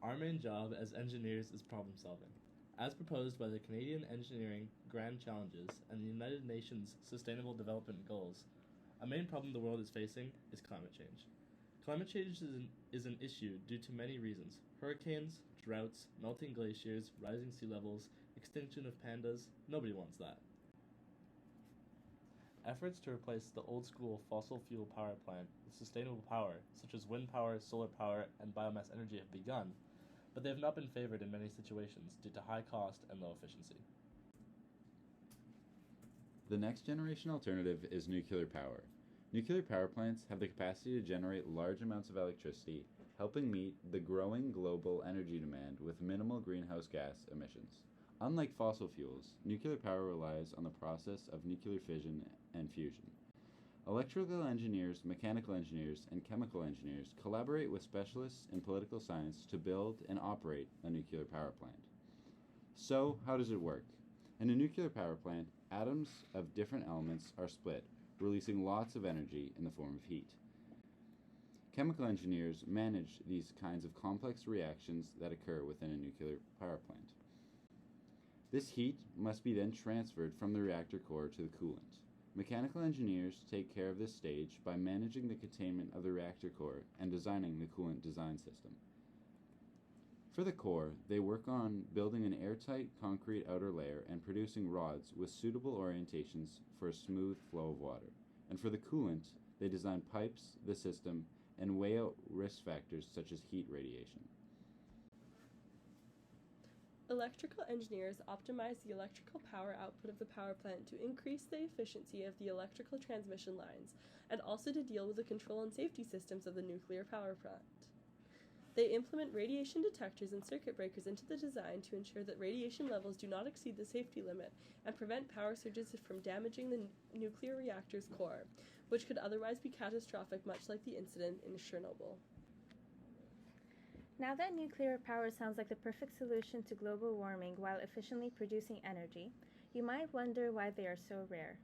Our main job as engineers is problem solving. As proposed by the Canadian Engineering Grand Challenges and the United Nations Sustainable Development Goals, a main problem the world is facing is climate change. Climate change is an issue due to many reasons: hurricanes, droughts, melting glaciers, rising sea levels, extinction of pandas. Nobody wants that. Efforts to replace the old-school fossil fuel power plant with sustainable power, such as wind power, solar power, and biomass energy have begun, but they have not been favored in many situations due to high cost and low efficiency. The next generation alternative is nuclear power. Nuclear power plants have the capacity to generate large amounts of electricity, helping meet the growing global energy demand with minimal greenhouse gas emissions. Unlike fossil fuels, nuclear power relies on the process of nuclear fission and fusion. Electrical engineers, mechanical engineers, and chemical engineers collaborate with specialists in political science to build and operate a nuclear power plant. So, how does it work? In a nuclear power plant, atoms of different elements are split, releasing lots of energy in the form of heat. Chemical engineers manage these kinds of complex reactions that occur within a nuclear power plant. This heat must be then transferred from the reactor core to the coolant. Mechanical engineers take care of this stage by managing the containment of the reactor core and designing the coolant design system. For the core, they work on building an airtight concrete outer layer and producing rods with suitable orientations for a smooth flow of water. And for the coolant, they design pipes, the system, and weigh out risk factors such as heat radiation. Electrical engineers optimize the electrical power output of the power plant to increase the efficiency of the electrical transmission lines and also to deal with the control and safety systems of the nuclear power plant. They implement radiation detectors and circuit breakers into the design to ensure that radiation levels do not exceed the safety limit and prevent power surges from damaging the nuclear reactor's core, which could otherwise be catastrophic, much like the incident in Chernobyl. Now that nuclear power sounds like the perfect solution to global warming while efficiently producing energy, you might wonder why they are so rare.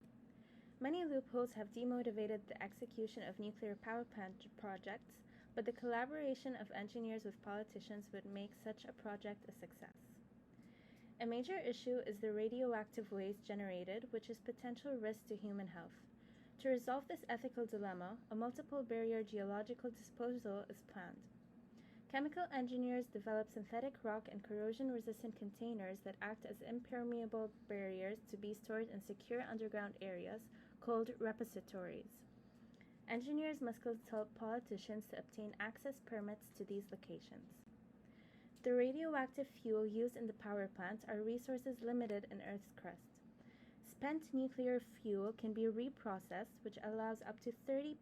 Many loopholes have demotivated the execution of nuclear power plant projects, but the collaboration of engineers with politicians would make such a project a success. A major issue is the radioactive waste generated, which is potential risk to human health. To resolve this ethical dilemma, a multiple barrier geological disposal is planned. Chemical engineers develop synthetic rock and corrosion-resistant containers that act as impermeable barriers to be stored in secure underground areas called repositories. Engineers must consult politicians to obtain access permits to these locations. The radioactive fuel used in the power plants are resources limited in Earth's crust. Spent nuclear fuel can be reprocessed, which allows up to 30%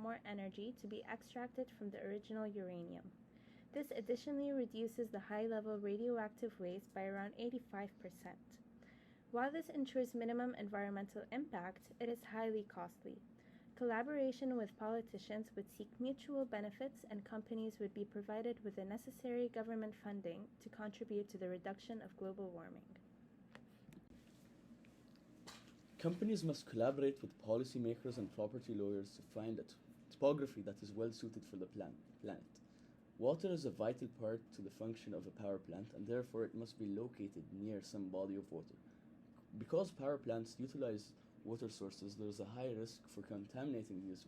more energy to be extracted from the original uranium. This additionally reduces the high-level radioactive waste by around 85%. While this ensures minimum environmental impact, it is highly costly. Collaboration with politicians would seek mutual benefits, and companies would be provided with the necessary government funding to contribute to the reduction of global warming. Companies must collaborate with policymakers and property lawyers to find a topography that is well suited for the planet. Water is a vital part to the function of a power plant, and therefore it must be located near some body of water. Because power plants utilize water sources, there is a high risk for contaminating these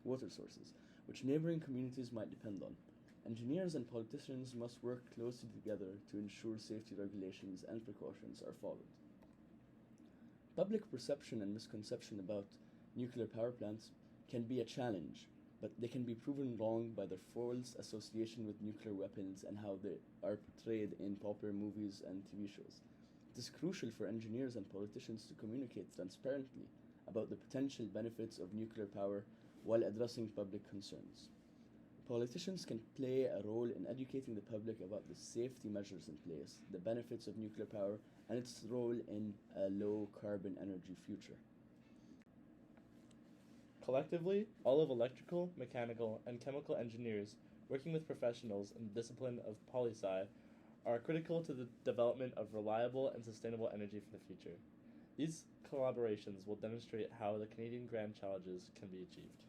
water sources, which neighboring communities might depend on. Engineers and politicians must work closely together to ensure safety regulations and precautions are followed. Public perception and misconception about nuclear power plants can be a challenge, but they can be proven wrong by their false association with nuclear weapons and how they are portrayed in popular movies and TV shows. It is crucial for engineers and politicians to communicate transparently about the potential benefits of nuclear power while addressing public concerns. Politicians can play a role in educating the public about the safety measures in place, the benefits of nuclear power, and its role in a low-carbon energy future. Collectively, all of electrical, mechanical, and chemical engineers working with professionals in the discipline of poli-sci are critical to the development of reliable and sustainable energy for the future. These collaborations will demonstrate how the Canadian Grand Challenges can be achieved.